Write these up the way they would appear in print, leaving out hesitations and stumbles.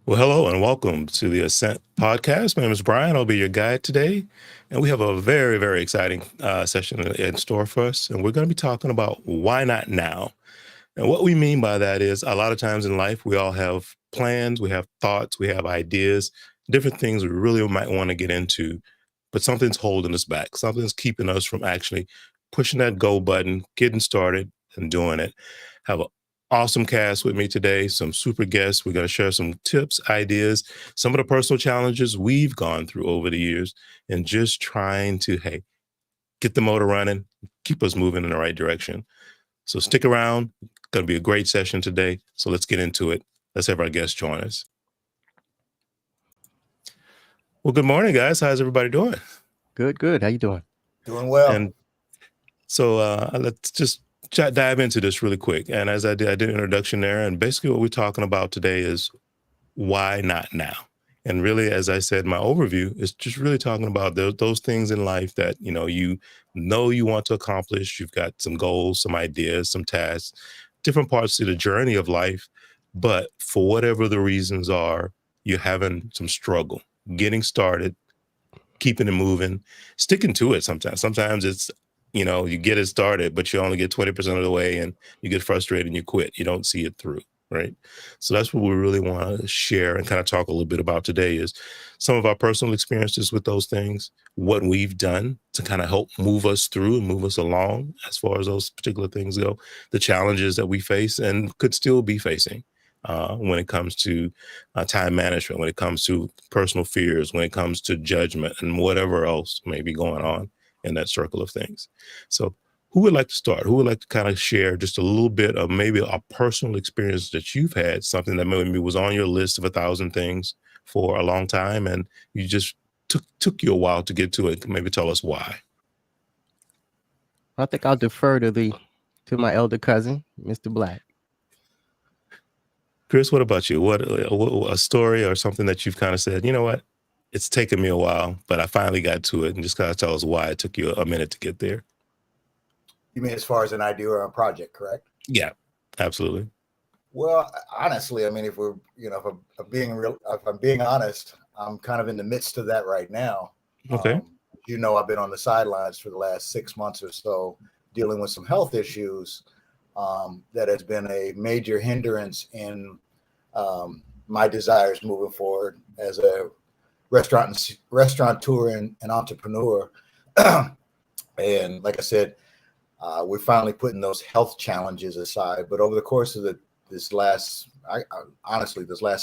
Well, hello and welcome to the ASCENT podcast. My name is Brian. I'll be your guide today. And we have a very, very exciting session in store for us. And we're going to be talking about why not now? And what we mean by that is a lot of times in life, we all have plans, we have thoughts, we have ideas, different things we really might want to get into, but something's holding us back. Something's keeping us from actually pushing that go button, getting started and doing it. Have an awesome cast with me today, some super guests. We're going to share some tips, ideas, some of the personal challenges we've gone through over the years, and just trying to, hey, get the motor running, keep us moving in the right direction. So stick around. Going to be a great session today. So let's get into it. Let's have our guests join us. Well, good morning, guys. How's everybody doing? Good. How you doing? Doing well. And so let's just dive into this really quick. And as I did an introduction there, and basically what we're talking about today is why not now? And really, as I said, my overview is just really talking about those things in life that, you want to accomplish. You've got some goals, some ideas, some tasks, different parts of the journey of life. But for whatever the reasons are, you're having some struggle getting started, keeping it moving, sticking to it sometimes. Sometimes it's, you get it started, but you only get 20% of the way and you get frustrated and you quit. You don't see it through. Right. So that's what we really want to share and kind of talk a little bit about today is some of our personal experiences with those things, what we've done to kind of help move us through and move us along as far as those particular things go, the challenges that we face and could still be facing when it comes to time management, when it comes to personal fears, when it comes to judgment and whatever else may be going on in that circle of things. So who would like to start? Who would like to kind of share just a little bit of maybe a personal experience that you've had, something that maybe was on your list of 1,000 things for a long time and you just took you a while to get to it? Maybe tell us why. I think I'll defer to my elder cousin, Mr. Black. Chris, what about you? What a story or something that you've kind of said, you know what? It's taken me a while, but I finally got to it, and just kind of tell us why it took you a minute to get there. You mean as far as an idea or a project, correct? Yeah, absolutely. Well, honestly, I mean, if I'm being honest, I'm kind of in the midst of that right now. Okay. I've been on the sidelines for the last 6 months or so, dealing with some health issues that has been a major hindrance in my desires moving forward as a restaurateur and entrepreneur. And like I said, we're finally putting those health challenges aside. But over the course of this last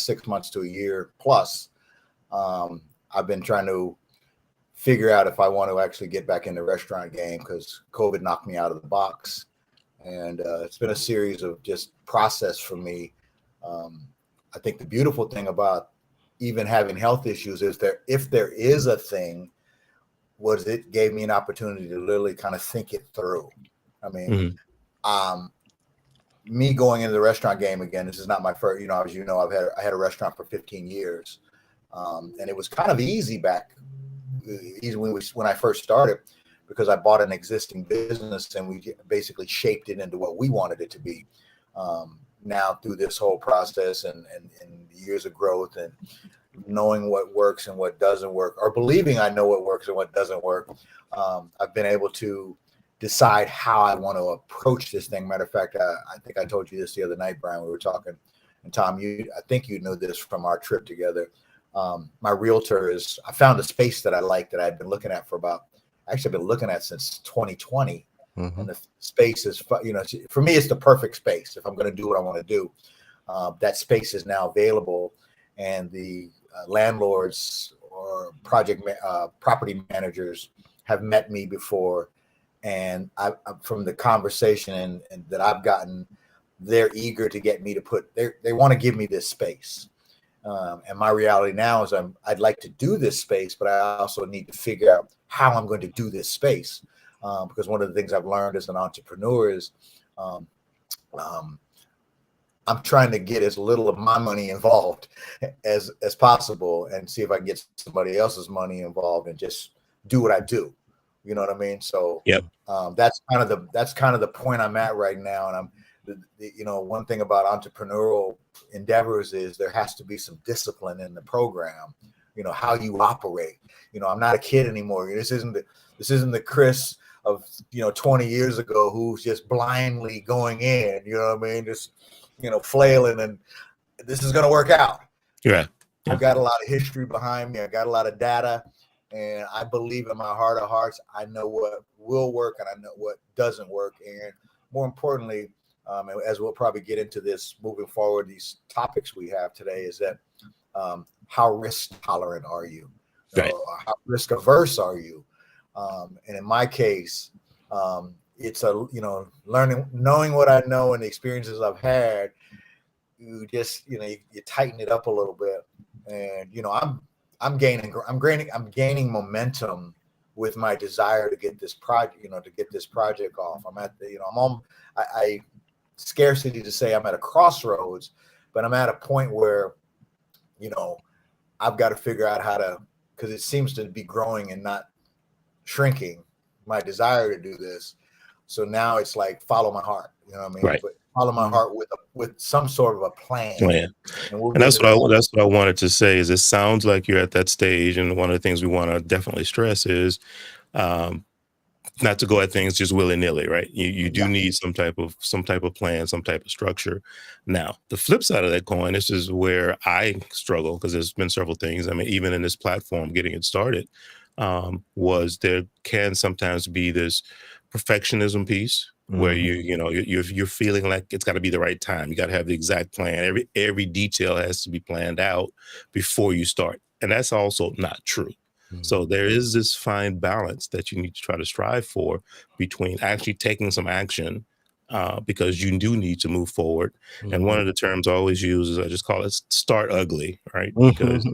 6 months to a year plus, I've been trying to figure out if I want to actually get back in the restaurant game because COVID knocked me out of the box. And it's been a series of just process for me. I think the beautiful thing about even having health issues is if there is a thing, was it gave me an opportunity to literally kind of think it through. I mean, me going into the restaurant game again, this is not my first, as you know, I had a restaurant for 15 years. And it was kind of easy when I first started because I bought an existing business and we basically shaped it into what we wanted it to be. Now through this whole process and years of growth and knowing what works and what doesn't work, or believing I know what works and what doesn't work, I've been able to decide how I want to approach this thing. Matter of fact, I think I told you this the other night, Brian. We were talking, and Tom, I think you know this from our trip together. My realtor I found a space that I like that I've been looking at I've been looking at since 2020. Mm-hmm. And the space is, for me, it's the perfect space. If I'm going to do what I want to do, that space is now available. And the landlords or property managers have met me before. And from the conversation and that I've gotten, they're eager to get me to they want to give me this space. And my reality now is I'd like to do this space, but I also need to figure out how I'm going to do this space. Because one of the things I've learned as an entrepreneur is I'm trying to get as little of my money involved as possible and see if I can get somebody else's money involved and just do what I do. You know what I mean? So yep. That's kind of the point I'm at right now. And I'm one thing about entrepreneurial endeavors is there has to be some discipline in the program, how you operate. I'm not a kid anymore. This isn't the Chris of 20 years ago who's just blindly going in, just flailing, and this is going to work out. Yeah. I've got a lot of history behind me. I got a lot of data, and I believe in my heart of hearts, I know what will work and I know what doesn't work. And more importantly, as we'll probably get into this moving forward, these topics we have today, is that how risk tolerant are you? Right. How risk averse are you? And in my case, it's knowing what I know and the experiences I've had. You just you tighten it up a little bit, and I'm gaining momentum with my desire to get this project off. I'm at the I'm on. I scarcity to say I'm at a crossroads, but I'm at a point where I've got to figure out how to, because it seems to be growing and not shrinking, my desire to do this. So now it's like follow my heart, Right. But follow my heart with some sort of a plan. And that's what I wanted to say. Is it sounds like you're at that stage, and one of the things we want to definitely stress is not to go at things just willy-nilly, right? You do need some type of plan, some type of structure. Now, the flip side of that coin, this is where I struggle, because there's been several things. I mean, even in this platform, getting it started, was there can sometimes be this perfectionism piece where you're feeling like it's got to be the right time. You got to have the exact plan. Every detail has to be planned out before you start, and that's also not true. So there is this fine balance that you need to try to strive for between actually taking some action, because you do need to move forward. And one of the terms I always use is I just call it start ugly, right? Because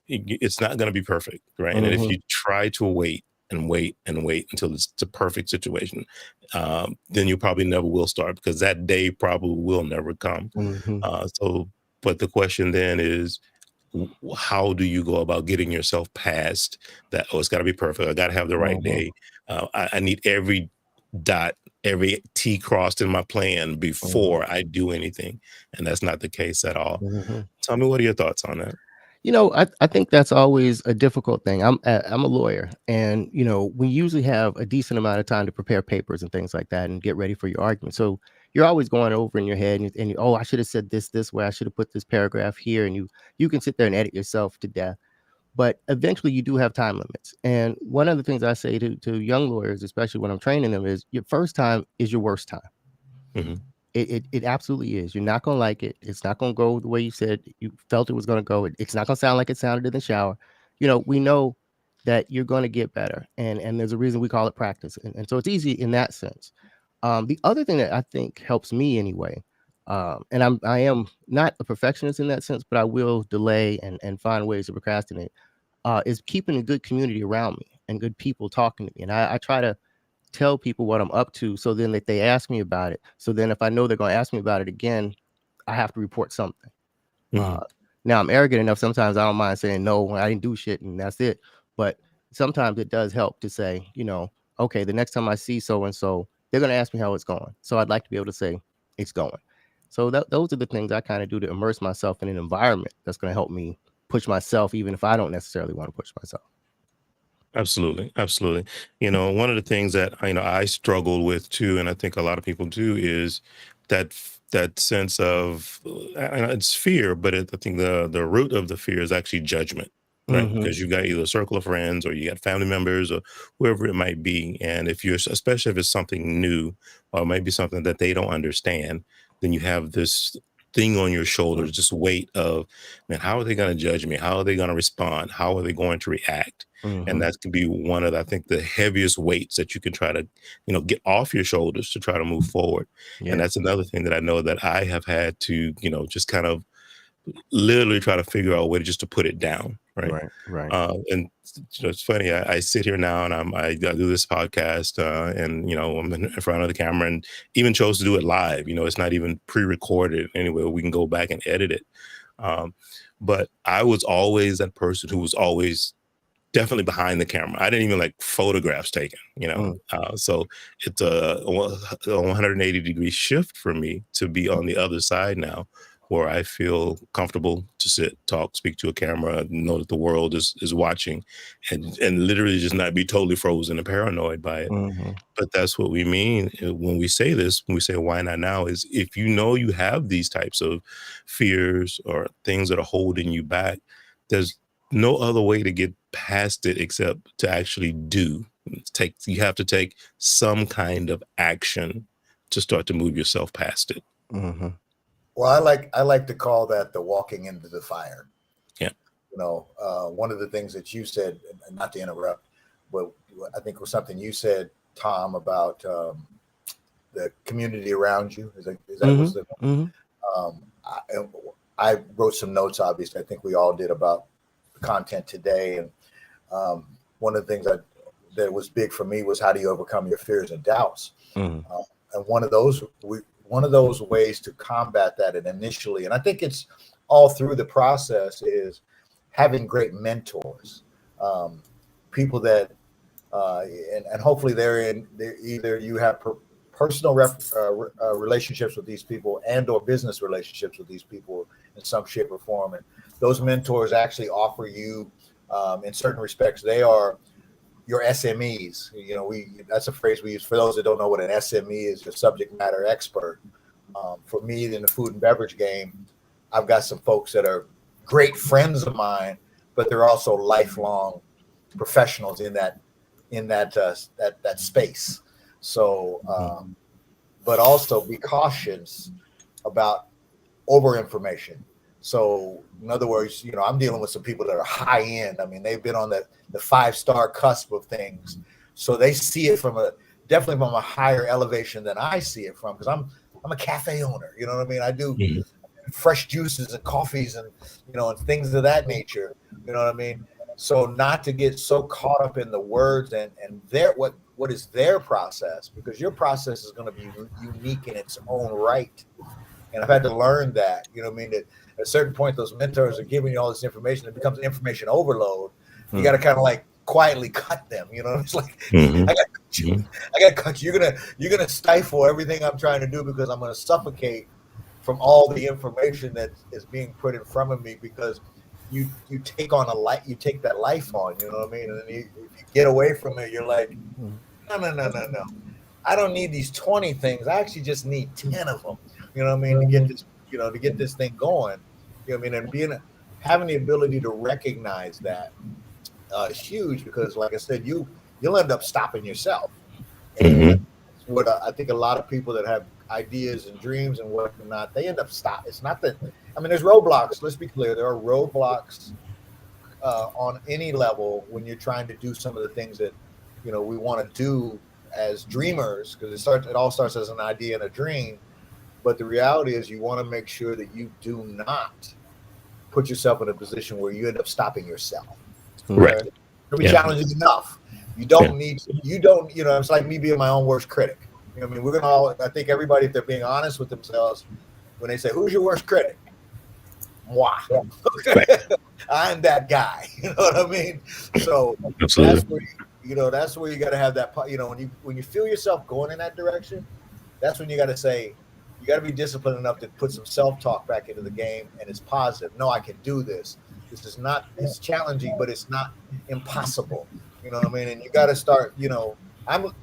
it's not going to be perfect, right? And if you try to wait and wait and wait until it's a perfect situation, then you probably never will start, because that day probably will never come. But the question then is, how do you go about getting yourself past that? Oh, it's got to be perfect. I got to have the right day. I need every dot, every T crossed in my plan before I do anything. And that's not the case at all. Tell me, what are your thoughts on that? I think that's always a difficult thing. I'm a lawyer, and we usually have a decent amount of time to prepare papers and things like that and get ready for your argument. So you're always going over in your head, and oh, I should have said this way. I should have put this paragraph here, and you can sit there and edit yourself to death. But eventually, you do have time limits. And one of the things I say to young lawyers, especially when I'm training them, is your first time is your worst time. It absolutely is. You're not going to like it. It's not going to go the way you said you felt it was going to go. It's not going to sound like it sounded in the shower. We know that you're going to get better. And there's a reason we call it practice. And so it's easy in that sense. The other thing that I think helps me anyway, and I am not a perfectionist in that sense, but I will delay and find ways to procrastinate, is keeping a good community around me and good people talking to me. And I try to tell people what I'm up to, so then that they ask me about it. So then if I know they're going to ask me about it again, I have to report something. Now I'm arrogant enough. Sometimes I don't mind saying, no, I didn't do shit and that's it. But sometimes it does help to say, okay, the next time I see so-and-so, they're going to ask me how it's going. So I'd like to be able to say it's going. So those are the things I kind of do to immerse myself in an environment that's going to help me push myself, even if I don't necessarily want to push myself. Absolutely. One of the things that I struggle with too, and I think a lot of people do, is that sense of it's fear, but I think the root of the fear is actually judgment, right? Because you got either a circle of friends, or you got family members, or whoever it might be, and especially if it's something new, or maybe something that they don't understand, then you have this thing on your shoulders, just weight of, man, how are they going to judge me? How are they going to respond? How are they going to react? And that can be one of, I think, the heaviest weights that you can try to, get off your shoulders to try to move forward. And that's another thing that I know that I have had to, just kind of literally try to figure out a way just to put it down. Right. And it's funny. I sit here now and I do this podcast, and I'm in front of the camera, and even chose to do it live. It's not even pre-recorded anyway. We can go back and edit it. But I was always that person who was always definitely behind the camera. I didn't even like photographs taken, so it's a 180-degree shift for me to be on the other side now, where I feel comfortable to sit, talk, speak to a camera, know that the world is watching, and literally just not be totally frozen and paranoid by it. Mhm. But that's what we mean when we say this, when we say why not now, is if you know you have these types of fears or things that are holding you back, there's no other way to get past it except to actually do. You have to take some kind of action to start to move yourself past it. Mhm. Well, I like to call that the walking into the fire. Yeah. One of the things that you said, and not to interrupt, but I think it was something you said, Tom, about the community around you. Is that was the Mhm. I wrote some notes. Obviously, I think we all did about the content today, and one of the things that was big for me was how do you overcome your fears and doubts. Mhm. And one of those ways to combat that, and initially, and I think it's all through the process, is having great mentors, people that, and hopefully they're either you have personal relationships with these people and or business relationships with these people in some shape or form, and those mentors actually offer you, in certain respects, they are your SMEs. That's a phrase we use for those that don't know what an SME is, your subject matter expert. For me, in the food and beverage game, I've got some folks that are great friends of mine, but they're also lifelong professionals in that space. So, but also be cautious about over information. So, in other words, I'm dealing with some people that are high end. I mean, they've been on the 5-star cusp of things, so they see it definitely from a higher elevation than I see it from, because I'm a cafe owner. You know what I mean? I do fresh juices and coffees and and things of that nature. You know what I mean? So not to get so caught up in the words and what is their process, because your process is going to be unique in its own right. And I've had to learn that, what I mean, that at a certain point, those mentors are giving you all this information. It becomes information overload. You got to kind of like quietly cut them. It's like, I got to cut you. I got to cut you. You're gonna stifle everything I'm trying to do, because I'm going to suffocate from all the information that is being put in front of me, because you take on you take that life on. You know what I mean? And then if you get away from it, you're like, no. I don't need these 20 things. I actually just need 10 of them. You know what I mean? To get this, to get this thing going. You know what I mean? And having the ability to recognize that is huge, because, like I said, you'll end up stopping yourself. And what I think a lot of people that have ideas and dreams and whatnot, they end up stopping. It's not that. I mean, there's roadblocks. Let's be clear. There are roadblocks on any level when you're trying to do some of the things that we want to do as dreamers, because it all starts as an idea and a dream. But the reality is, you want to make sure that you do not put yourself in a position where you end up stopping yourself. Right. It'll be challenging enough. You don't need. It's like me being my own worst critic. I mean, we're gonna all. I think everybody, if they're being honest with themselves, when they say, "Who's your worst critic?" Moi. I'm that guy. You know what I mean? So Absolutely. that's where you got to have that. When you feel yourself going in that direction, that's when you got to say, you got to be disciplined enough to put some self-talk back into the game, and it's positive. No, I can do this. This is not. It's challenging, but it's not impossible. You know what I mean? And you got to start.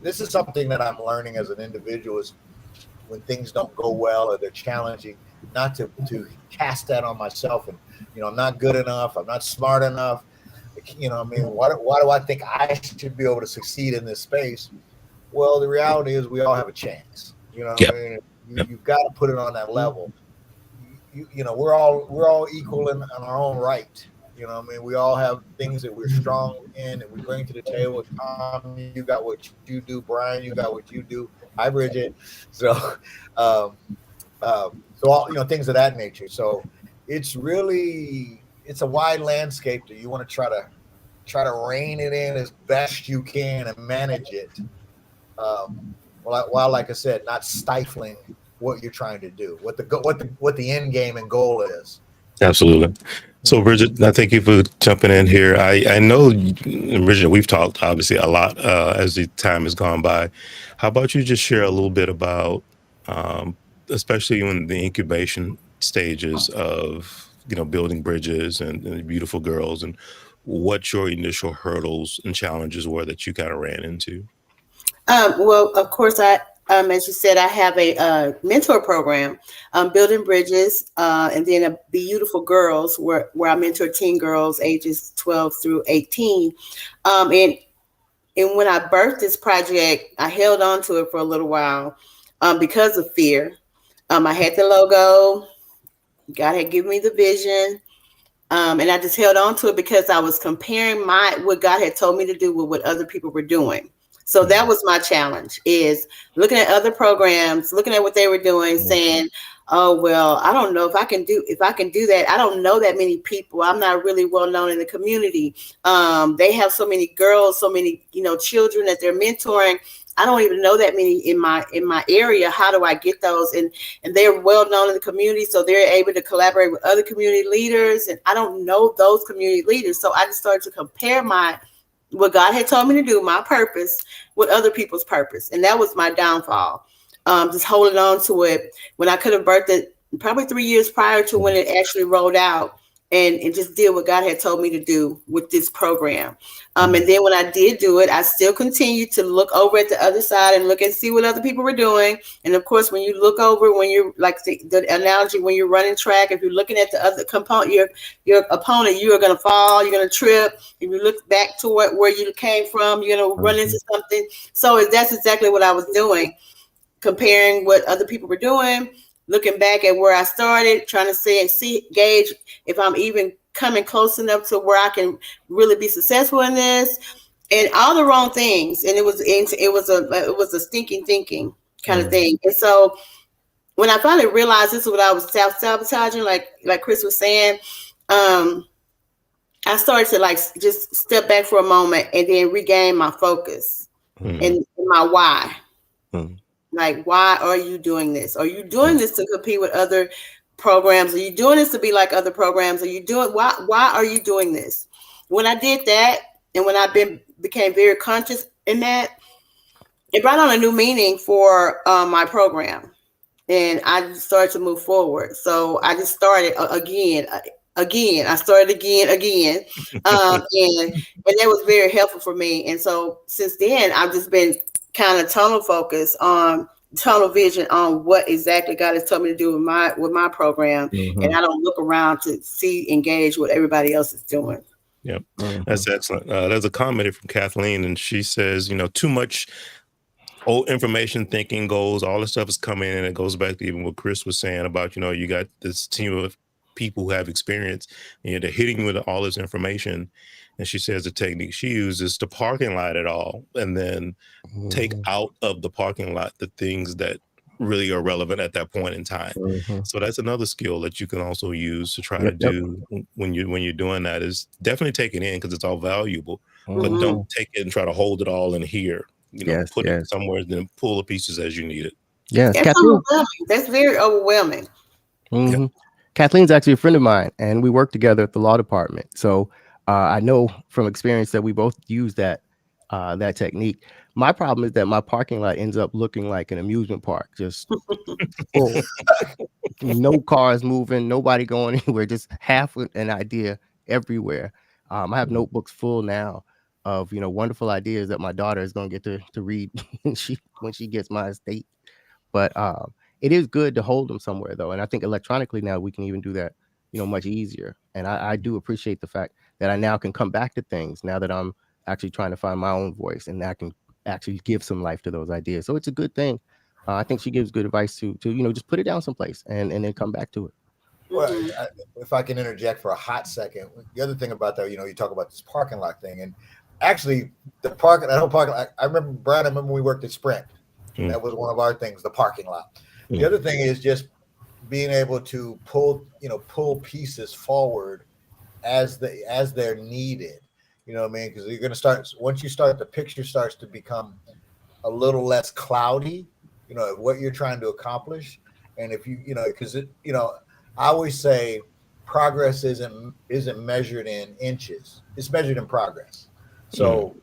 This is something that I'm learning as an individual, is when things don't go well or they're challenging, not to cast that on myself and I'm not good enough, I'm not smart enough. I mean, why do I think I should be able to succeed in this space? Well, the reality is we all have a chance. I mean? You've got to put it on that level. We're all equal in our own right. I mean, we all have things that we're strong in and we bring to the table. Tom, you got what you do. Brian, you got what you do. Hi, Bridget. So, so all things of that nature. So it's a wide landscape that you want to try to rein it in as best you can and manage it. While, like I said, not stifling what you're trying to do, what the end game and goal is. Absolutely. So, Bridget, I thank you for jumping in here. I know, Bridget, we've talked obviously a lot as the time has gone by. How about you just share a little bit about, um, especially in the incubation stages of, building bridges and beautiful girls, and what your initial hurdles and challenges were that you kind of ran into? Well, of course, as you said, I have a mentor program, Building Bridges, and then a Beautiful Girls, where I mentor teen girls ages 12 through 18. And when I birthed this project, I held on to it for a little while because of fear. I had the logo. God had given me the vision. And I just held on to it because I was comparing what God had told me to do with what other people were doing. So that was my challenge, is looking at other programs, looking at what they were doing, saying, oh, well, I don't know if I can do that. I don't know that many people. I'm not really well known in the community. They have so many girls, so many, children that they're mentoring. I don't even know that many in my area. How do I get those? And they're well known in the community, so they're able to collaborate with other community leaders. And I don't know those community leaders, so I just started to compare what God had told me to do, my purpose, with other people's purpose, and that was my downfall. Just holding on to it when I could have birthed it probably 3 years prior to when it actually rolled out. And just did what God had told me to do with this program. And then when I did do it, I still continued to look over at the other side and look and see what other people were doing. And of course, when you look over, when you're like the analogy, when you're running track, if you're looking at the other component, your opponent, you are going to fall, you're going to trip. If you look back to where you came from, you're going to run into something. So that's exactly what I was doing, comparing what other people were doing, looking back at where I started, trying to gauge if I'm even coming close enough to where I can really be successful in this, and all the wrong things. And it was a stinking thinking kind of thing. And so when I finally realized this is what I was self-sabotaging, like Chris was saying, I started to just step back for a moment and then regain my focus and my why. Like, why are you doing this? Are you doing this to compete with other programs? Are you doing this to be like other programs? Why are you doing this? When I did that, and when I became very conscious in that, it brought on a new meaning for my program, and I started to move forward. So I just started again. I started again, and that was very helpful for me. And so since then, I've just been kind of tunnel vision on what exactly God has told me to do with my program, and I don't look around to engage what everybody else is doing. Yep, that's excellent. There's a comment from Kathleen, and she says, too much old information, thinking goals, all this stuff is coming in, and it goes back to even what Chris was saying about, you got this team of people who have experience, and they're hitting you with all this information. And she says the technique she uses to parking lot it all, and then take out of the parking lot the things that really are relevant at that point in time. So that's another skill that you can also use to try to do when you're doing that, is definitely take it in because it's all valuable, but don't take it and try to hold it all in here. Put it somewhere, then pull the pieces as you need it. Yes, that's overwhelming. That's very overwhelming. Kathleen's actually a friend of mine, and we work together at the law department. So I know from experience that we both use that technique. My problem is that my parking lot ends up looking like an amusement park, just full. No cars moving, nobody going anywhere, just half an idea everywhere. I have notebooks full now of wonderful ideas that my daughter is going to get to read when she gets my estate. But it is good to hold them somewhere, though, and I think electronically now we can even do that much easier. And I do appreciate the fact that I now can come back to things now that I'm actually trying to find my own voice, and I can actually give some life to those ideas. So it's a good thing. I think she gives good advice to just put it down someplace and then come back to it. Well, if I can interject for a hot second, the other thing about that, you talk about this parking lot thing, and actually the parking lot. I remember, Brian. I remember we worked at Sprint. That was one of our things, the parking lot. The other thing is just being able to pull pieces forward as they're needed. You know what I mean? Because you're going to start, once you start, the picture starts to become a little less cloudy, what you're trying to accomplish. And if because I always say progress isn't measured in inches; it's measured in progress. So,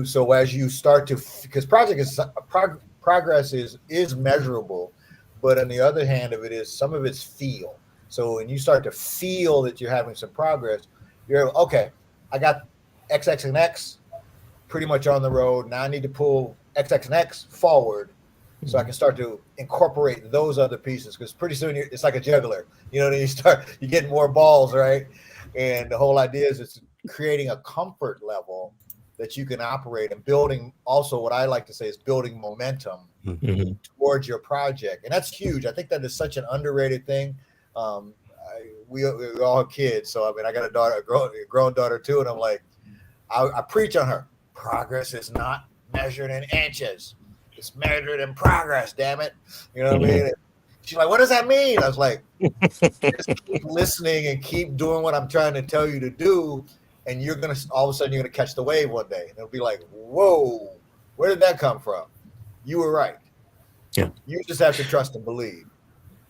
so as you start to, because progress is measurable, but on the other hand of it is some of it's feel. So when you start to feel that you're having some progress, you're okay. I got X, X, and X pretty much on the road. Now I need to pull X, X, and X forward so I can start to incorporate those other pieces. Because pretty soon it's like a juggler. You know, you get more balls, right? And the whole idea is it's creating a comfort level that you can operate and building. Also, what I like to say is building momentum towards your project, and that's huge. I think that is such an underrated thing. We all have kids, so I mean, I got a grown daughter too, and I'm like, I preach on her. Progress is not measured in inches; it's measured in progress. Damn it, you know what I mean? She's like, "What does that mean?" I was like, "Just keep listening and keep doing what I'm trying to tell you to do, and you're gonna all of a sudden you're gonna catch the wave one day, and it'll be like, whoa, where did that come from? You were right. Yeah, you just have to trust and believe."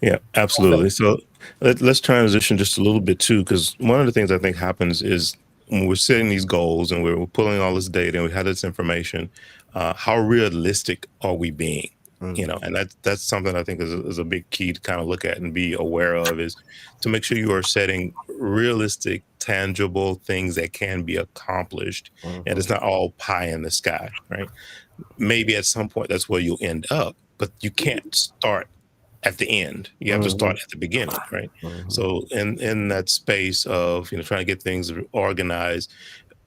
Yeah, absolutely. So let's transition just a little bit too, because one of the things I think happens is when we're setting these goals and we're pulling all this data and we have this information, how realistic are we being? You know, and that's something I think is a big key to kind of look at and be aware of, is to make sure you are setting realistic, tangible things that can be accomplished, and it's not all pie in the sky, right? Maybe at some point that's where you'll end up, but you can't start at the end. You have to start at the beginning, right? So in that space of, you know, trying to get things organized,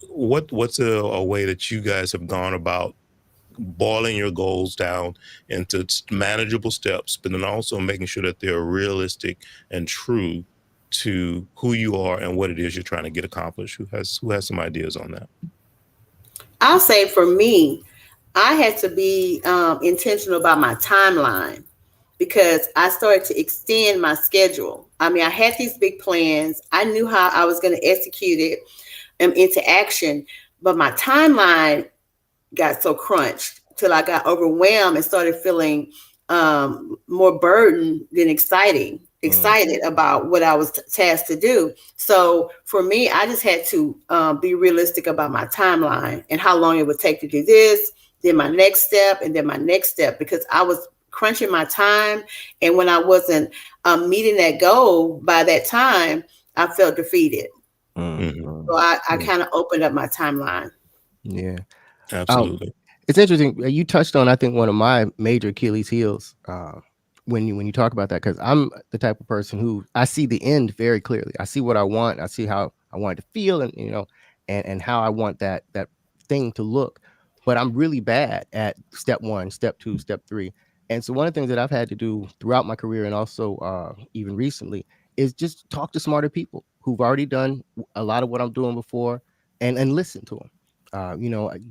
what's a way that you guys have gone about boiling your goals down into manageable steps, but then also making sure that they're realistic and true to who you are and what it is you're trying to get accomplished? Who has some ideas on that? I'll say for me, I had to be intentional about my timeline, because I started to extend my schedule. I mean, I had these big plans. I knew how I was going to execute it into action, but my timeline got so crunched till I got overwhelmed and started feeling more burdened than excited about what I was tasked to do. So for me, I just had to be realistic about my timeline and how long it would take to do this, then my next step, and then my next step, because I was crunching my time. And when I wasn't meeting that goal by that time, I felt defeated. So I kind of opened up my timeline. Yeah, absolutely. It's interesting. You touched on, I think, one of my major Achilles heels when you talk about that, because I'm the type of person who I see the end very clearly. I see what I want. I see how I want it to feel, and and how I want that thing to look. But I'm really bad at step 1, step 2, step 3. And so one of the things that I've had to do throughout my career, and also even recently, is just talk to smarter people who've already done a lot of what I'm doing before, and listen to them.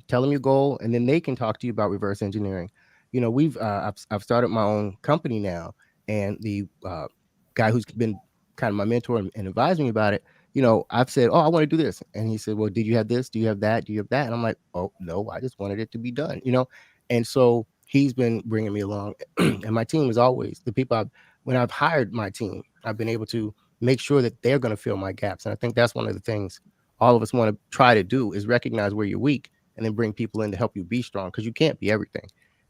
Tell them your goal, and then they can talk to you about reverse engineering. I've started my own company now, and the guy who's been kind of my mentor and advising me about it, I've said, "Oh, I want to do this," and he said, "Well, did you have this? Do you have that? Do you have that?" And I'm like, "Oh, no, I just wanted it to be done," And so he's been bringing me along, and my team is always the people. When I've hired my team, I've been able to make sure that they're going to fill my gaps, and I think that's one of the things all of us want to try to do, is recognize where you're weak and then bring people in to help you be strong, because you can't be everything.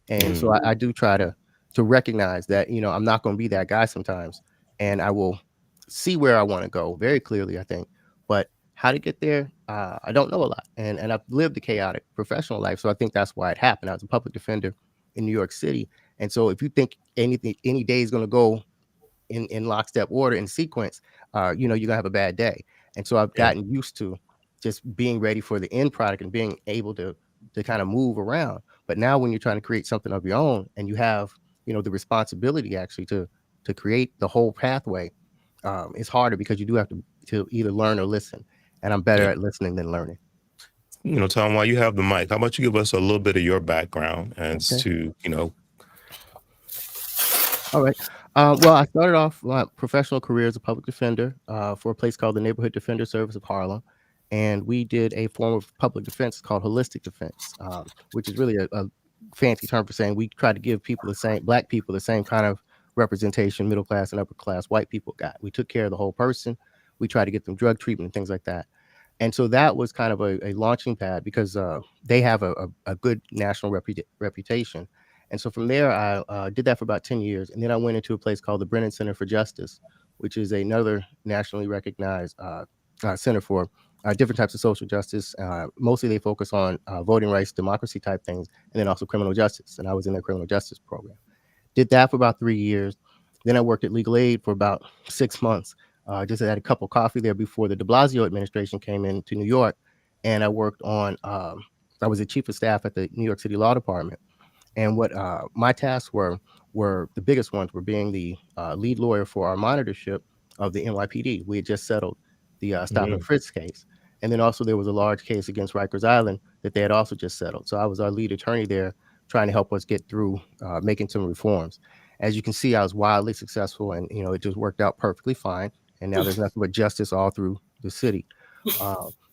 And so I do try to recognize that, I'm not going to be that guy sometimes, and I will see where I want to go very clearly, I think. But how to get there, I don't know a lot. And I've lived a chaotic professional life, so I think that's why it happened. I was a public defender in New York City. And so if you think any day is going to go in lockstep order, in sequence, you're going to have a bad day. And so I've gotten used to just being ready for the end product and being able to kind of move around. But now when you're trying to create something of your own, and you have, the responsibility actually to create the whole pathway, it's harder, because you do have to either learn or listen. And I'm better at listening than learning. Tom, while you have the mic, how about you give us a little bit of your background as to, All right. Well, I started off my professional career as a public defender for a place called the Neighborhood Defender Service of Harlem. And we did a form of public defense called holistic defense, which is really a fancy term for saying we try to give people Black people the same kind of representation middle class and upper class white people got. We took care of the whole person. We tried to get them drug treatment and things like that. And so that was kind of a launching pad because they have a good national reputation. And so from there, I did that for about 10 years. And then I went into a place called the Brennan Center for Justice, which is another nationally recognized center for different types of social justice. Mostly they focus on voting rights, democracy type things, and then also criminal justice. And I was in their criminal justice program. Did that for about 3 years. Then I worked at Legal Aid for about 6 months. Just had a cup of coffee there before the de Blasio administration came into New York. And I worked on, I was the chief of staff at the New York City Law Department. And what my tasks were the biggest ones were being the lead lawyer for our monitorship of the NYPD. We had just settled the stop and frisk case. And then also there was a large case against Rikers Island that they had also just settled. So I was our lead attorney there trying to help us get through making some reforms. As you can see, I was wildly successful and, it just worked out perfectly fine. And now there's nothing but justice all through the city.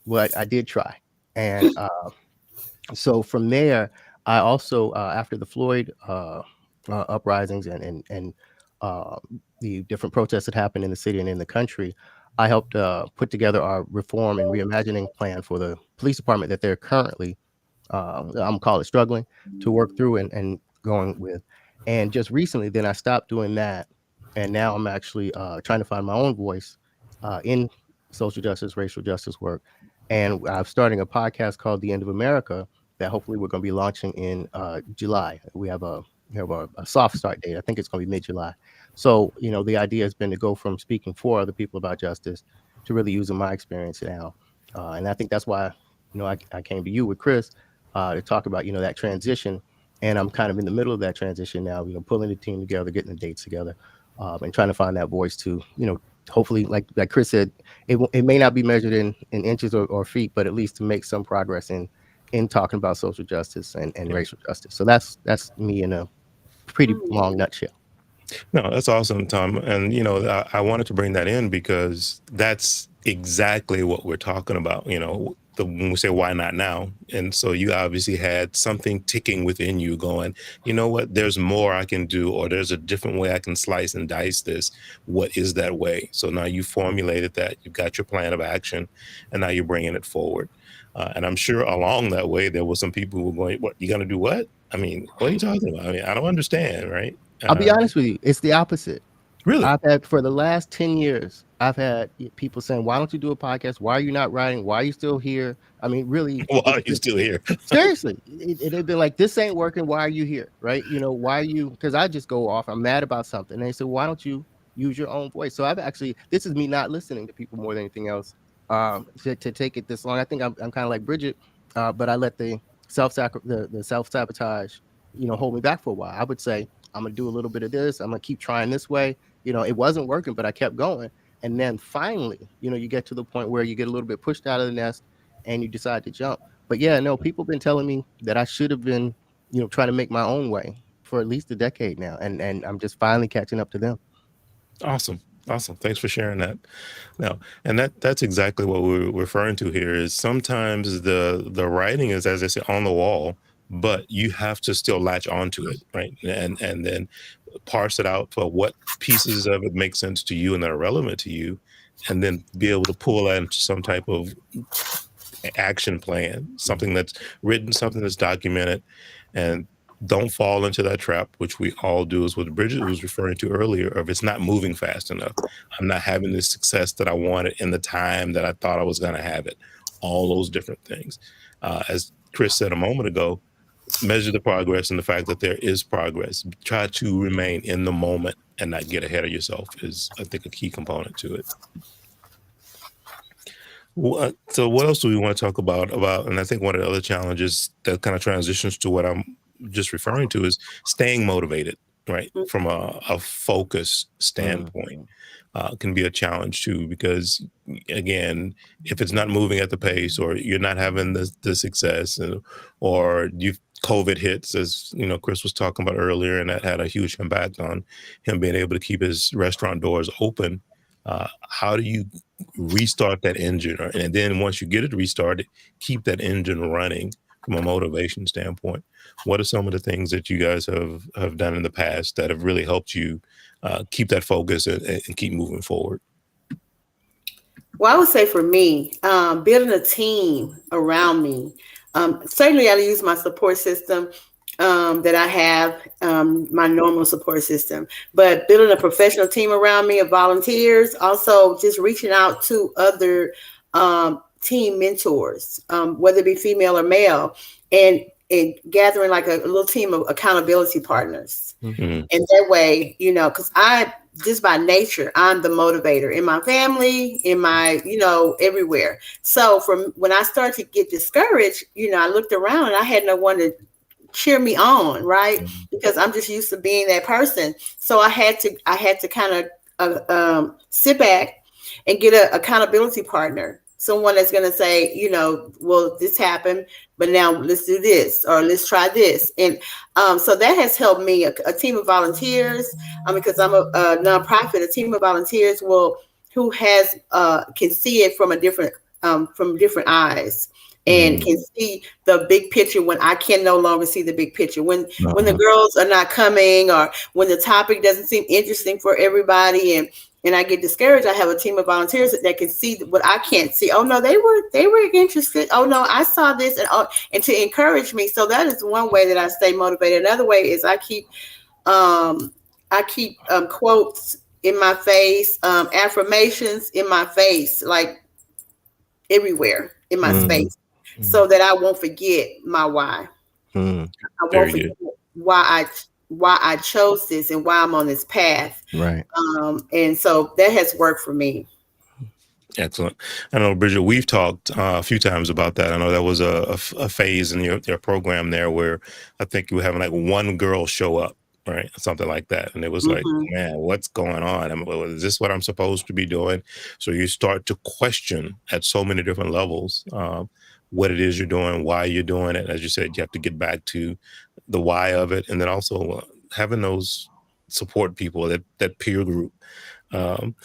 But I did try. And so from there, I also, after the Floyd uprisings and the different protests that happened in the city and in the country, I helped put together our reform and reimagining plan for the police department that they're currently, I'm call it struggling to work through and going with. And just recently, then I stopped doing that. And now I'm actually trying to find my own voice in social justice, racial justice work. And I'm starting a podcast called The End of America that hopefully we're going to be launching in July. We have a soft start date. I think it's going to be mid-July. So, the idea has been to go from speaking for other people about justice to really using my experience now. And I think that's why, I came to you with Chris to talk about, that transition. And I'm kind of in the middle of that transition now, pulling the team together, getting the dates together, and trying to find that voice to, hopefully, like Chris said, it may not be measured in inches or feet, but at least to make some progress in talking about social justice and racial justice. So that's me in a pretty long nutshell. No, that's awesome, Tom. And, I wanted to bring that in because that's exactly what we're talking about, when we say, why not now? And so you obviously had something ticking within you going, you know what, there's more I can do, or there's a different way I can slice and dice this. What is that way? So now you formulated that, you've got your plan of action, and now you're bringing it forward. And I'm sure along that way, there were some people who were going, what, you going to do what? I mean, what are you talking about? I mean, I don't understand, right? I'll be honest with you. It's the opposite. Really? I've had, for the last 10 years, I've had people saying, why don't you do a podcast? Why are you not writing? Why are you still here? I mean, really. Why are you still here? Seriously. It'd been like, this ain't working. Why are you here? Right? Why are you? Because I just go off. I'm mad about something. And they said, why don't you use your own voice? So I've actually, this is me not listening to people more than anything else to take it this long. I think I'm kind of like Bridget, but I let the self-sabotage, hold me back for a while. I would say, I'm going to do a little bit of this. I'm going to keep trying this way. It wasn't working, but I kept going. And then finally, you get to the point where you get a little bit pushed out of the nest and you decide to jump. But yeah, no, people have been telling me that I should have been, trying to make my own way for at least a decade now. And I'm just finally catching up to them. Awesome. Thanks for sharing that. Now, and that's exactly what we're referring to here is sometimes the writing is, as I said, on the wall, but you have to still latch onto it, right? And then parse it out for what pieces of it make sense to you and that are relevant to you, and then be able to pull that into some type of action plan, something that's written, something that's documented, and don't fall into that trap, which we all do, is what Bridget was referring to earlier, of it's not moving fast enough. I'm not having the success that I wanted in the time that I thought I was going to have it. All those different things. As Chris said a moment ago, measure the progress and the fact that there is progress. Try to remain in the moment and not get ahead of yourself is, I think, a key component to it. So what else do we want to talk about? And I think one of the other challenges that kind of transitions to what I'm just referring to is staying motivated, right? From a focus standpoint. Can be a challenge too, because again, if it's not moving at the pace, or you're not having the success, or COVID hits, as Chris was talking about earlier, and that had a huge impact on him being able to keep his restaurant doors open. How do you restart that engine? And then once you get it restarted, keep that engine running from a motivation standpoint. What are some of the things that you guys have done in the past that have really helped you keep that focus and keep moving forward? Well, I would say for me, building a team around me. Certainly, I use my support system that I have, my normal support system, but building a professional team around me of volunteers, also just reaching out to other team mentors, whether it be female or male, and gathering like a little team of accountability partners. Mhm. And that way, because I just by nature, I'm the motivator in my family, in my, everywhere. So from when I started to get discouraged, I looked around and I had no one to cheer me on, right? Because I'm just used to being that person. So I had to kind of sit back and get an accountability partner, someone that's going to say, well, this happened, but now let's do this, or let's try this. And so that has helped me, a team of volunteers, because I'm a nonprofit. A team of volunteers who has can see it from different eyes, and can see the big picture when I can no longer see the big picture. When the girls are not coming, or when the topic doesn't seem interesting for everybody, and I get discouraged, I have a team of volunteers that can see what I can't see. Oh no, they were interested. Oh no, I saw this, and to encourage me. So that is one way that I stay motivated. Another way is I keep quotes in my face, affirmations in my face, like everywhere in my space, so that I won't forget my why. I won't forget why I chose this and why I'm on this path. Right. And so that has worked for me. Excellent. I know, Bridget, we've talked a few times about that. I know that was a phase in your program there where I think you were having like one girl show up, right? Something like that. And it was like, man, what's going on? I mean, is this what I'm supposed to be doing? So you start to question at so many different levels what it is you're doing, why you're doing it. As you said, you have to get back to the why of it. And then also having those support people, that peer group. And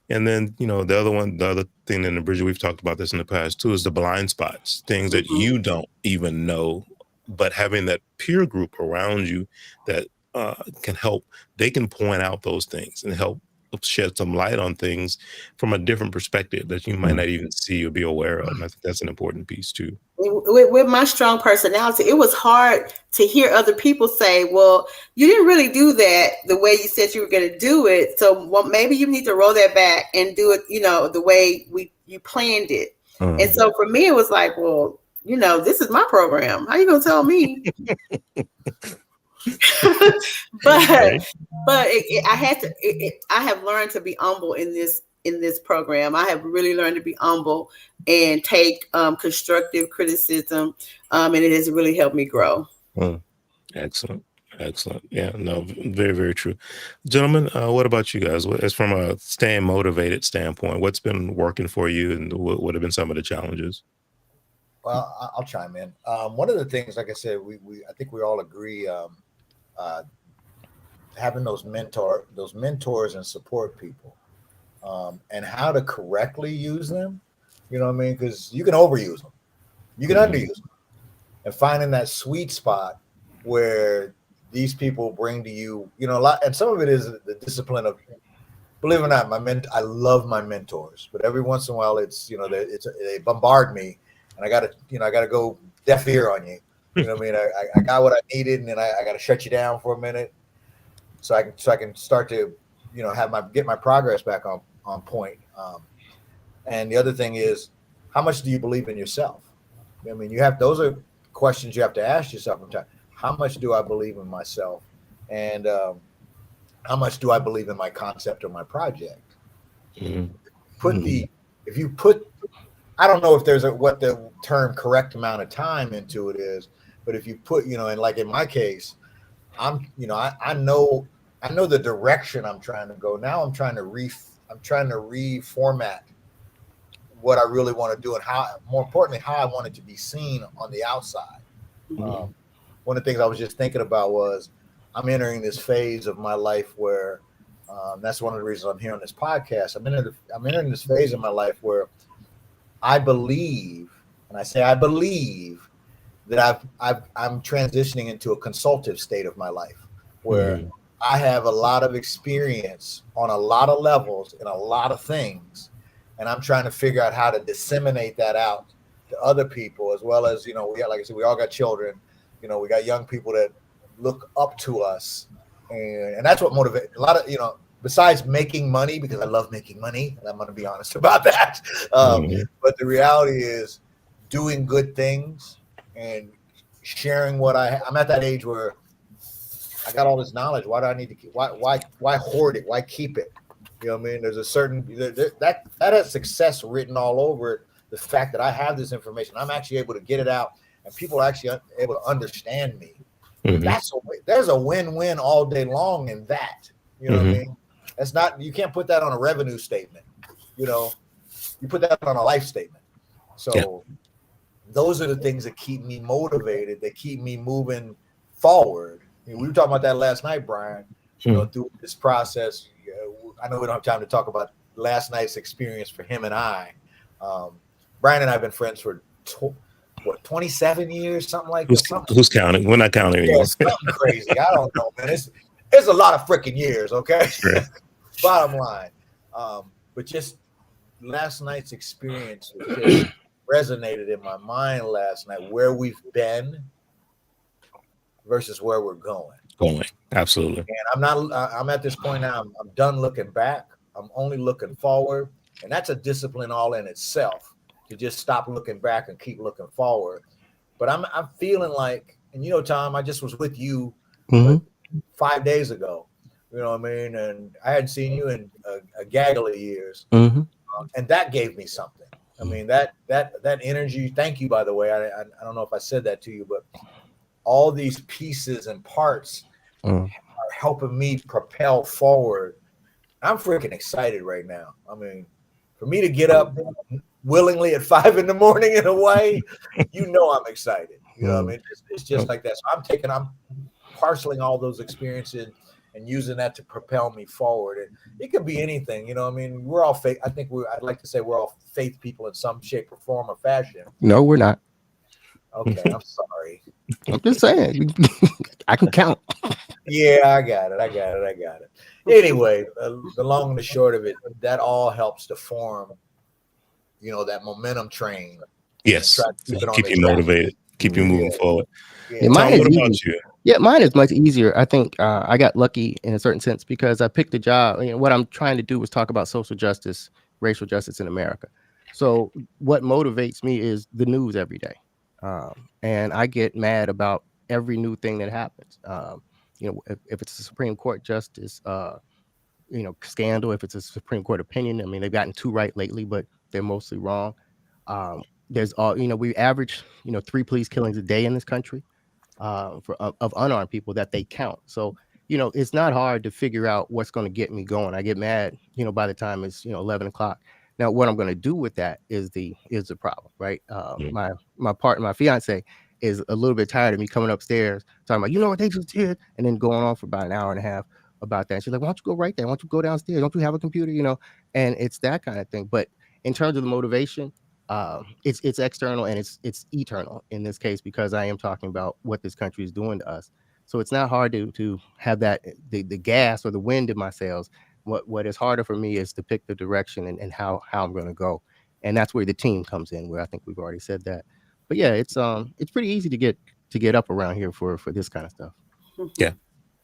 then, the other thing in the Bridget, we've talked about this in the past too, is the blind spots, things that you don't even know, but having that peer group around you that can help, they can point out those things and help shed some light on things from a different perspective that you might not even see or be aware of. And I think that's an important piece too. With my strong personality, it was hard to hear other people say, well, you didn't really do that the way you said you were going to do it. So maybe you need to roll that back and do it, the way you planned it. And so for me, it was like, well, this is my program. How you going to tell me? I have learned to be humble in this program. I have really learned to be humble and take constructive criticism, and it has really helped me grow. Excellent. Yeah, no, very, very true. Gentlemen, what about you guys? As from a staying motivated standpoint, what's been working for you, and what have been some of the challenges? Well, I'll chime in. One of the things, like I said, I think we all agree, having those mentors and support people, and how to correctly use them. You know what I mean? Because you can overuse them, you can underuse them, and finding that sweet spot where these people bring to you, a lot. And some of it is the discipline of, believe it or not, I love my mentors, but every once in a while they bombard me, and I gotta go deaf ear on you. You know what I mean? I got what I needed, and then I got to shut you down for a minute, so I can start to, get my progress back on point. And the other thing is, how much do you believe in yourself? I mean, those are questions you have to ask yourself from time. How much do I believe in myself, and how much do I believe in my concept or my project? If you put, I don't know if there's what the term correct amount of time into it is, but if you put, and like in my case, I know the direction I'm trying to go. Now I'm trying to reformat what I really want to do, and more importantly, how I want it to be seen on the outside. One of the things I was just thinking about was I'm entering this phase of my life where that's one of the reasons I'm here on this podcast. I'm entering this phase of my life where I believe, and I say I believe, that I'm transitioning into a consultative state of my life where I have a lot of experience on a lot of levels in a lot of things, and I'm trying to figure out how to disseminate that out to other people, as well as, we got, like I said, we all got children, we got young people that look up to us, and that's what motivates a lot of, besides making money, because I love making money, and I'm going to be honest about that. But the reality is doing good things and sharing what I'm at that age where I got all this knowledge. Why do I need to keep? Why hoard it? Why keep it? You know what I mean? There's a certain that has success written all over it. The fact that I have this information, I'm actually able to get it out, and people are actually able to understand me. There's a win-win all day long in that. You know what I mean? That's not, you can't put that on a revenue statement. You put that on a life statement. So those are the things that keep me motivated. That keep me moving forward. We were talking about that last night, Brian. Through this process, I know we don't have time to talk about last night's experience for him and I. Brian and I have been friends for 27 years, something like that. Who's counting? We're not counting anymore. Something crazy. I don't know, man. It's a lot of freaking years. Okay. Sure. Bottom line, but just last night's experience just resonated in my mind last night. Where we've been versus where we're going. Absolutely. And I'm at this point now, I'm done looking back. I'm only looking forward. And that's a discipline all in itself, to just stop looking back and keep looking forward. But I'm feeling like, and Tom, I just was with you 5 days ago, you know what I mean? And I hadn't seen you in a gaggle of years. And that gave me something. I mean, that energy, thank you, by the way. I don't know if I said that to you, but all these pieces and parts are helping me propel forward. I'm freaking excited right now. I mean, for me to get up willingly at 5 a.m. in a way, I'm excited. You know what I mean? It's just like that. So I'm parceling all those experiences and using that to propel me forward. And it could be anything, I mean, we're all faith. I'd like to say we're all faith people in some shape or form or fashion. No, we're not. Okay, I'm sorry. I'm just saying, I can count. Yeah, I got it. Anyway, the long and the short of it, that all helps to form, that momentum train. Yes, keep you motivated, keep you moving forward. Yeah, Tom, what about you? Yeah, mine is much easier. I think I got lucky in a certain sense because I picked a job. What I'm trying to do is talk about social justice, racial justice in America. So what motivates me is the news every day. And I get mad about every new thing that happens. If it's a Supreme Court justice, scandal, if it's a Supreme Court opinion, I mean, they've gotten 2 right lately, but they're mostly wrong. There's we average, 3 police killings a day in this country of unarmed people that they count. So, it's not hard to figure out what's going to get me going. I get mad, by the time it's, 11 o'clock. Now, what I'm going to do with that is the problem, right? My fiance is a little bit tired of me coming upstairs talking about, what they just did, and then going on for about an hour and a half about that. And she's like, why don't you go right there? Why don't you go downstairs? Don't you have a computer? And it's that kind of thing. But in terms of the motivation, it's external and it's eternal in this case, because I am talking about what this country is doing to us. So it's not hard to have that the gas or the wind in my sails. What is harder for me is to pick the direction and how I'm going to go. And that's where the team comes in, where I think we've already said that. But yeah, it's pretty easy to get up around here for this kind of stuff. Yeah,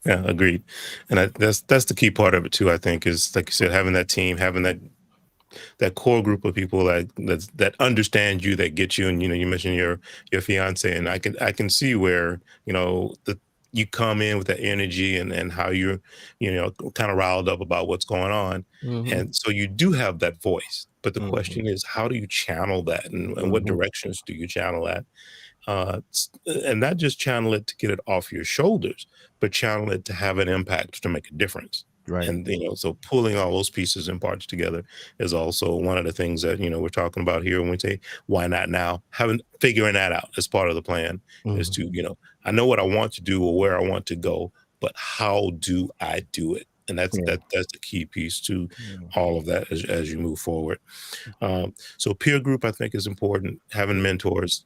agreed. And that's the key part of it too, I think, is like you said, having that team, having that core group of people that understand you, that get you. And you mentioned your fiance, and I can see where you come in with that energy and how you're kind of riled up about what's going on. And so you do have that voice, but the question is, how do you channel that, and what directions do you channel that? And not just channel it to get it off your shoulders, but channel it to have an impact, to make a difference. Right. And so pulling all those pieces and parts together is also one of the things that we're talking about here when we say why not now. Figuring that out as part of the plan is to I know what I want to do or where I want to go, but how do I do it? And that's the key piece to all of that as you move forward. So peer group, I think, is important. Having mentors.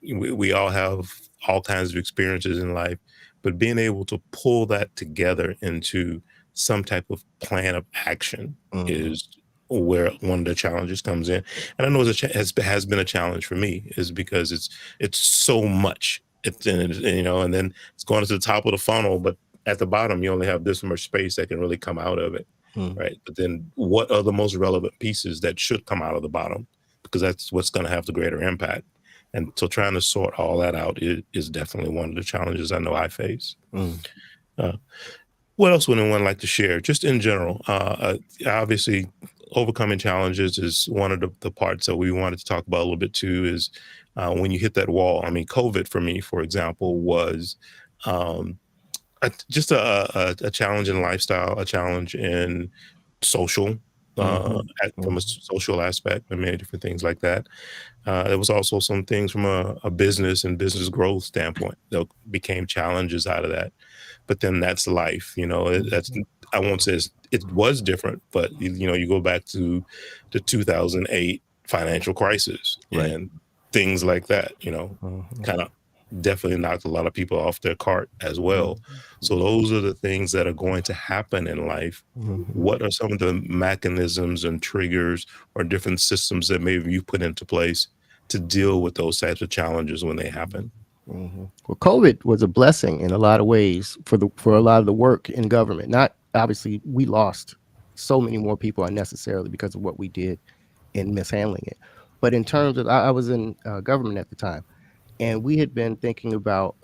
We all have all kinds of experiences in life, but being able to pull that together into some type of plan of action is where one of the challenges comes in. And I know has been a challenge for me, is because it's so much. It's in it, and then it's going to the top of the funnel, but at the bottom you only have this much space that can really come out of it, right? But then what are the most relevant pieces that should come out of the bottom? Because that's what's going to have the greater impact. And so trying to sort all that out is definitely one of the challenges I know I face. What else would anyone like to share? Just in general, obviously, overcoming challenges is one of the parts that we wanted to talk about a little bit too, is when you hit that wall. I mean, COVID for me, for example, was just a challenge in lifestyle, a challenge in social, from a social aspect, and many different things like that. There was also some things from a business and business growth standpoint that became challenges out of that. But then that's life, that's, I won't say it was different, but you go back to the 2008 financial crisis, Right. and things like that, kind of definitely knocked a lot of people off their cart as well. So those are the things that are going to happen in life. What are some of the mechanisms and triggers or different systems that maybe you put into place to deal with those types of challenges when they happen? Well, COVID was a blessing in a lot of ways for a lot of the work in government. Not obviously, we lost so many more people unnecessarily because of what we did in mishandling it. But in terms of, I was in government at the time, and we had been thinking about,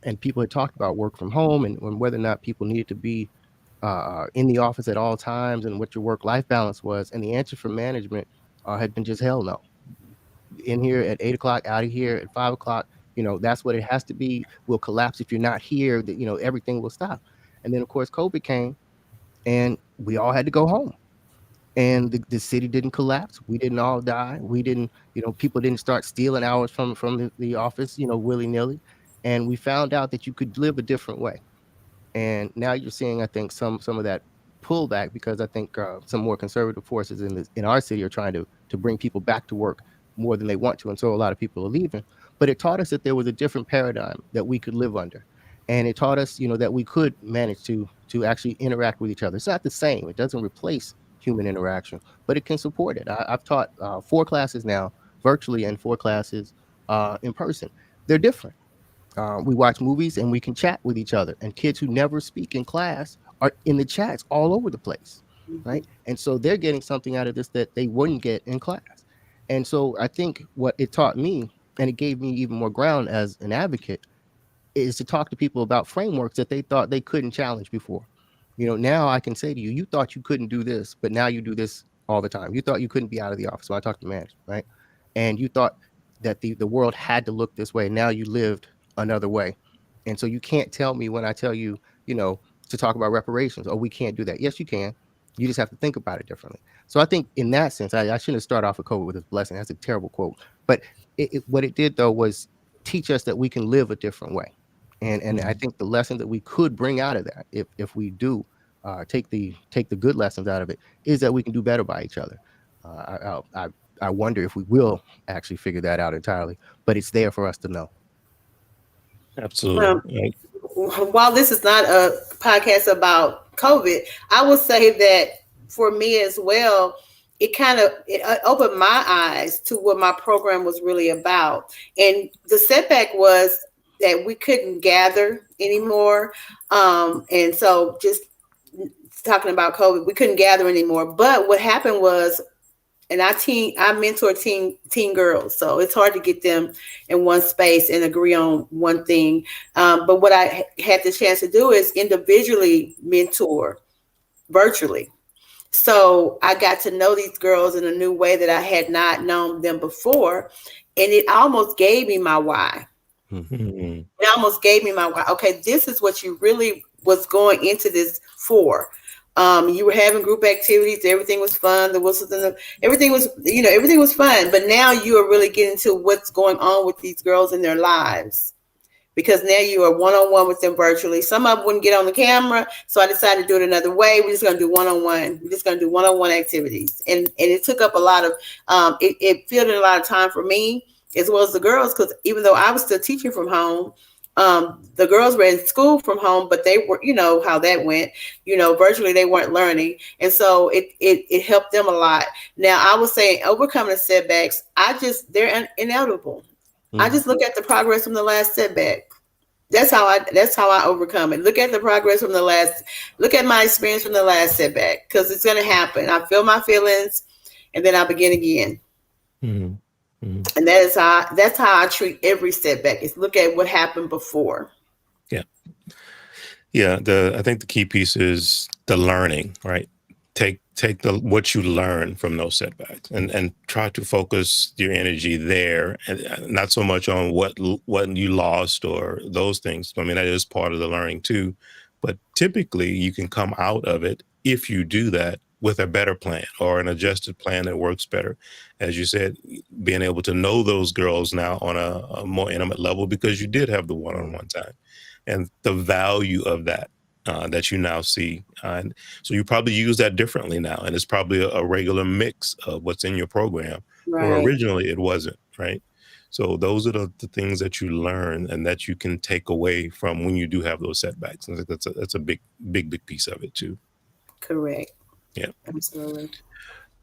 and people had talked about work from home and whether or not people needed to be in the office at all times and what your work-life balance was. And the answer from management had been just hell no. In here at 8 o'clock, out of here at 5 o'clock. That's what it has to be. We'll collapse if you're not here. That everything will stop. And then of course COVID came, and we all had to go home. And the city didn't collapse. We didn't all die. We didn't. People didn't start stealing hours from the office. Willy nilly. And we found out that you could live a different way. And now you're seeing, I think, some of that pullback, because I think some more conservative forces in our city are trying to bring people back to work more than they want to, and so a lot of people are leaving. But it taught us that there was a different paradigm that we could live under, and it taught us, that we could manage to actually interact with each other. It's not the same; it doesn't replace human interaction, but it can support it. I've taught 4 classes now virtually and 4 classes in person. They're different. We watch movies and we can chat with each other, and kids who never speak in class are in the chats all over the place, right? And so they're getting something out of this that they wouldn't get in class. And so I think what it taught me, and it gave me even more ground as an advocate, is to talk to people about frameworks that they thought they couldn't challenge before. Now I can say to you, you thought you couldn't do this, but now you do this all the time. You thought you couldn't be out of the office. So I talked to management, right? And you thought that the world had to look this way. Now you lived another way. And so you can't tell me when I tell you, to talk about reparations, oh, we can't do that. Yes, you can. You just have to think about it differently. So I think in that sense, I shouldn't have started off with COVID with this blessing. That's a terrible quote. But what it did, though, was teach us that we can live a different way. And I think the lesson that we could bring out of that, if we do take the good lessons out of it, is that we can do better by each other. I wonder if we will actually figure that out entirely, but it's there for us to know. Absolutely. While this is not a podcast about COVID, I will say that for me as well, it opened my eyes to what my program was really about. And the setback was that we couldn't gather anymore. And so just talking about COVID, we couldn't gather anymore. But what happened was, and I mentor teen girls, so it's hard to get them in one space and agree on one thing. But what I had the chance to do is individually mentor virtually. So I got to know these girls in a new way that I had not known them before. And it almost gave me my why. It almost gave me my why. Okay, this is what you really was going into this for. You were having group activities. Everything was fun. Everything was fun. But now you are really getting to what's going on with these girls in their lives, because now you are one-on-one with them virtually. Some of them wouldn't get on the camera, so I decided to do it another way. We're just going to do one-on-one. We're just going to do one-on-one activities, and it took up a lot of it filled in a lot of time for me as well as the girls, because even though I was still teaching from home, The girls were in school from home, but they were, you know how that went, virtually they weren't learning. And so it helped them a lot. Now I would say overcoming the setbacks, they're inevitable. I just look at the progress from the last setback. That's how I overcome it. Look at the progress from look at my experience from the last setback, because it's going to happen. I feel my feelings and then I begin again. Mhm. Mhm. And that's how I treat every setback, is look at what happened before. Yeah. Yeah. I think the key piece is the learning, right? Take what you learn from those setbacks and try to focus your energy there, and not so much on what you lost or those things. I mean, that is part of the learning too, but typically you can come out of it, if you do that, with a better plan or an adjusted plan that works better. As you said, being able to know those girls now on a more intimate level, because you did have the one-on-one time, and the value of that, that you now see. And so you probably use that differently now. And it's probably a regular mix of what's in your program, where Right. originally it wasn't, right? So those are the things that you learn and that you can take away from when you do have those setbacks. And I think that's a big piece of it too. Correct. Yeah. Absolutely.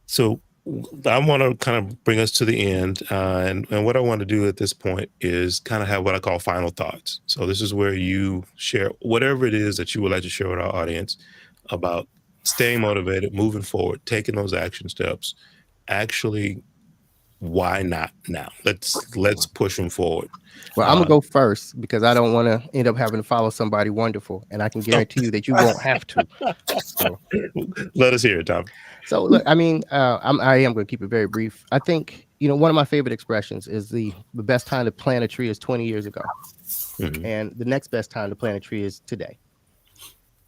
So I want to kind of bring us to the end. And what I want to do at this point is kind of have what I call final thoughts. So this is where you share whatever it is that you would like to share with our audience about staying motivated, moving forward, taking those action steps. Actually, why not now? Let's push them forward. Well, I'm gonna go first because I don't want to end up having to follow somebody wonderful, and I can guarantee you that you won't have to. So Let us hear it, Tom. So look, I mean, I am going to keep it very brief. I think, one of my favorite expressions is the best time to plant a tree is 20 years ago. Mhm. And the next best time to plant a tree is today.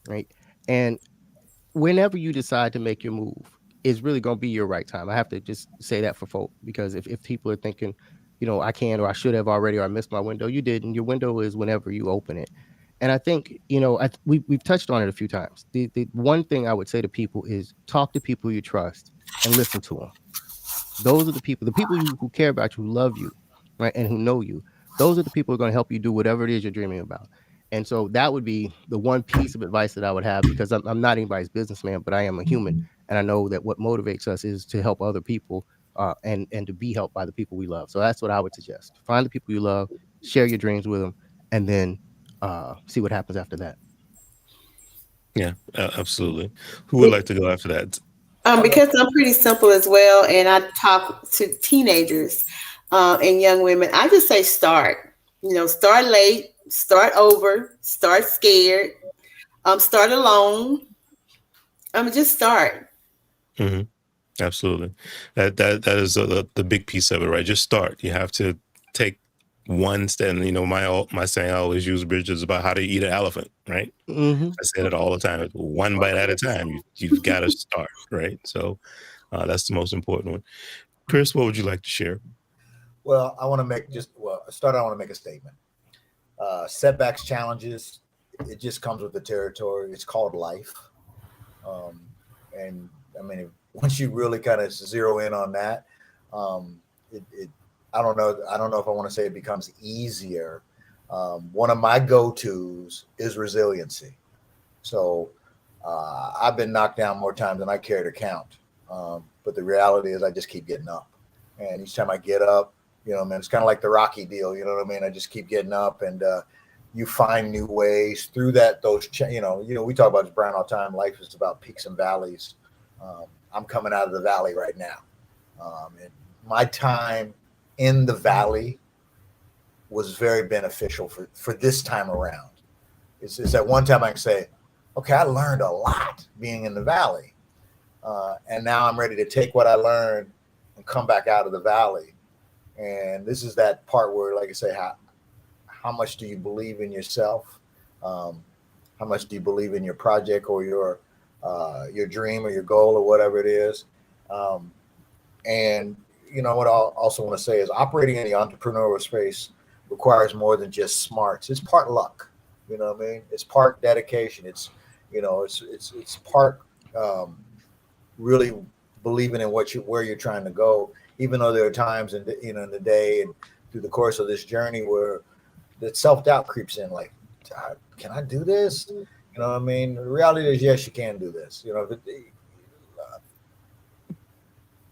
Right. And whenever you decide to make your move is really going to be your right time. I have to just say that for folk, because if people are thinking, I can, or I should have already, or I missed my window, you didn't. Your window is whenever you open it. And I think, we've touched on it a few times. The one thing I would say to people is talk to people you trust and listen to them. Those are the people who care about you, who love you, right, and who know you. Those are the people who are going to help you do whatever it is you're dreaming about. And so that would be the one piece of advice that I would have, because I'm not anybody's businessman, but I am a human. And I know that what motivates us is to help other people, and to be helped by the people we love. So that's what I would suggest. Find the people you love, share your dreams with them, and then see what happens after that. Yeah, absolutely. Who would like to go after that? Because I'm pretty simple as well, and I talk to teenagers and young women. I just say start. Start late, start over, start scared, start alone. Just start. Hmm. Absolutely. That is the big piece of it, right? Just start. You have to take one step. And, my saying I always use, Bridget, is about how to eat an elephant, right? Mm-hmm. I say it all the time. It's one bite at a time. You've got to start, right? So that's the most important one. Chris, what would you like to share? Well, I want to make I want to make a statement. Setbacks, challenges, it just comes with the territory. It's called life. And I mean, once you really kind of zero in on that, I don't know if I want to say it becomes easier. One of my go-tos is resiliency. So I've been knocked down more times than I care to count. But the reality is I just keep getting up. And each time I get up, man, it's kind of like the Rocky deal. You know what I mean? I just keep getting up, and you find new ways through that. We talk about this, Brian, all the time. Life is about peaks and valleys. I'm coming out of the valley right now. And my time in the valley was very beneficial for this time around. It's that one time I can say, okay, I learned a lot being in the valley. And now I'm ready to take what I learned and come back out of the valley. And this is that part where, like I say, how much do you believe in yourself? How much do you believe in your project or your dream or your goal or whatever it is? And what I also want to say is operating in the entrepreneurial space requires more than just smarts. It's part luck. You know what I mean? It's part dedication. It's part really believing in where you're trying to go. Even though there are times in the day and through the course of this journey where that self-doubt creeps in, like, can I do this? You know what I mean? The reality is, yes, you can do this. You know,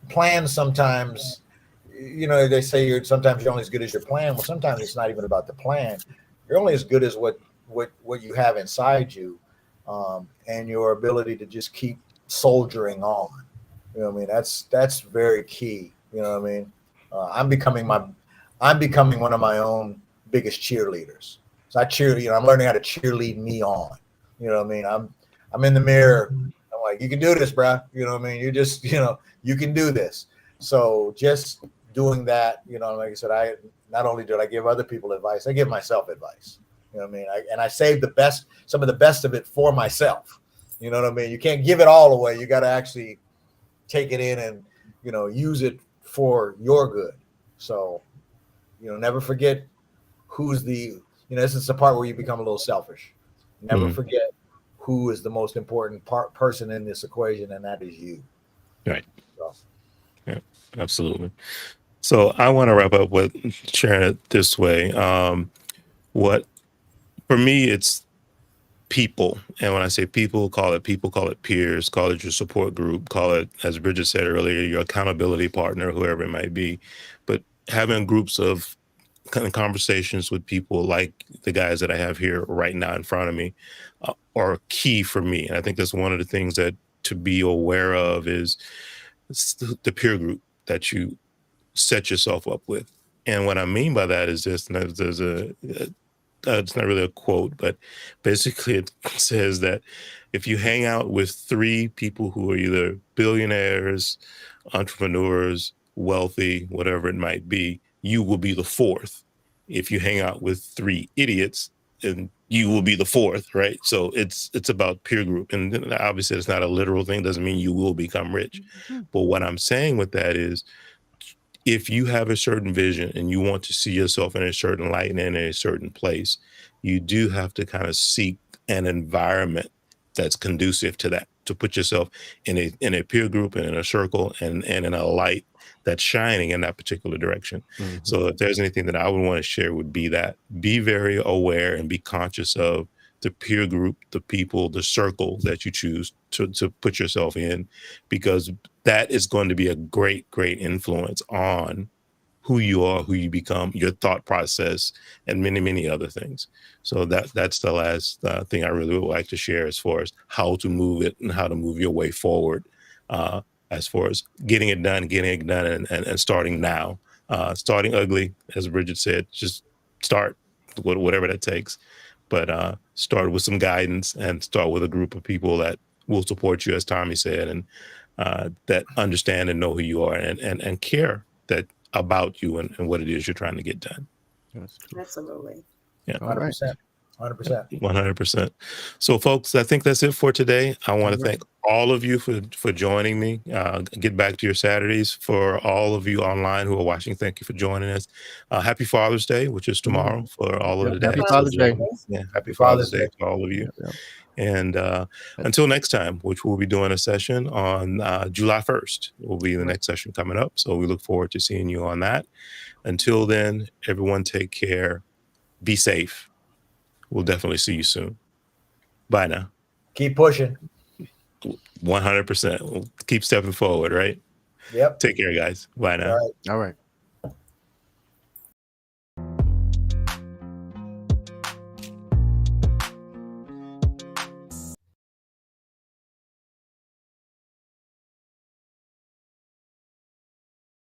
plans sometimes, you know, they say sometimes you're only as good as your plan. Well, sometimes it's not even about the plan. You're only as good as what you have inside you, and your ability to just keep soldiering on. You know what I mean? That's very key. You know what I mean? I'm becoming one of my own biggest cheerleaders. So I cheer, you know, I'm learning how to cheerlead me on. You know what I mean? I'm in the mirror. I'm like, you can do this, bro. You know what I mean? You just, you know, you can do this. So just doing that, you know, like I said, I not only do I give other people advice, I give myself advice. You know what I mean? I save some of the best of it for myself. You know what I mean? You can't give it all away. You got to actually take it in and, you know, use it for your good. So, you know, never forget this is the part where you become a little selfish. Never forget who is the most important person in this equation, and that is you. Right. So. Yeah, absolutely. So I want to wrap up with sharing it this way. What, for me, it's people. And when I say people, call it peers, call it your support group, call it, as Bridget said earlier, your accountability partner, whoever it might be. But having groups of kind of conversations with people like the guys that I have here right now in front of me are key for me. And I think that's one of the things that to be aware of is the peer group that you set yourself up with. And what I mean by that is this, and there's it's not really a quote, but basically it says that if you hang out with 3 people who are either billionaires, entrepreneurs, wealthy, whatever it might be, you will be the 4th. If you hang out with 3 idiots, and you will be the 4th, right? So it's about peer group. And obviously it's not a literal thing, doesn't mean you will become rich. But what I'm saying with that is, if you have a certain vision and you want to see yourself in a certain light and in a certain place, you do have to kind of seek an environment that's conducive to that, to put yourself in a peer group and in a circle and in a light that's shining in that particular direction. So if there's anything that I would want to share, would be that be very aware and be conscious of the peer group, the people, the circle that you choose to put yourself in, because that is going to be a great, great influence on who you are, who you become, your thought process, and many, many other things. So that's the last thing I really would like to share as far as how to move it and how to move your way forward, as far as getting it done and starting now. Starting ugly, as Bridget said, just start, whatever that takes. But start with some guidance and start with a group of people that will support you, as Tommy said, and that understand and know who you are and care that about you and what it is you're trying to get done. Absolutely. Yeah. 100%. 100%. 100%. So, folks, I think that's it for today. I want to thank all of you for joining me. Get back to your Saturdays. For all of you online who are watching, thank you for joining us. Happy Father's Day, which is tomorrow, for all of the dads. Happy Father's Day. Yeah, happy Father's Day to all of you. And until next time, which we'll be doing a session on July 1st, will be the next session coming up. So we look forward to seeing you on that. Until then, everyone take care. Be safe. We'll definitely see you soon. Bye now. Keep pushing. 100%. We'll keep stepping forward, right? Yep. Take care, guys. Bye now. All right. All right.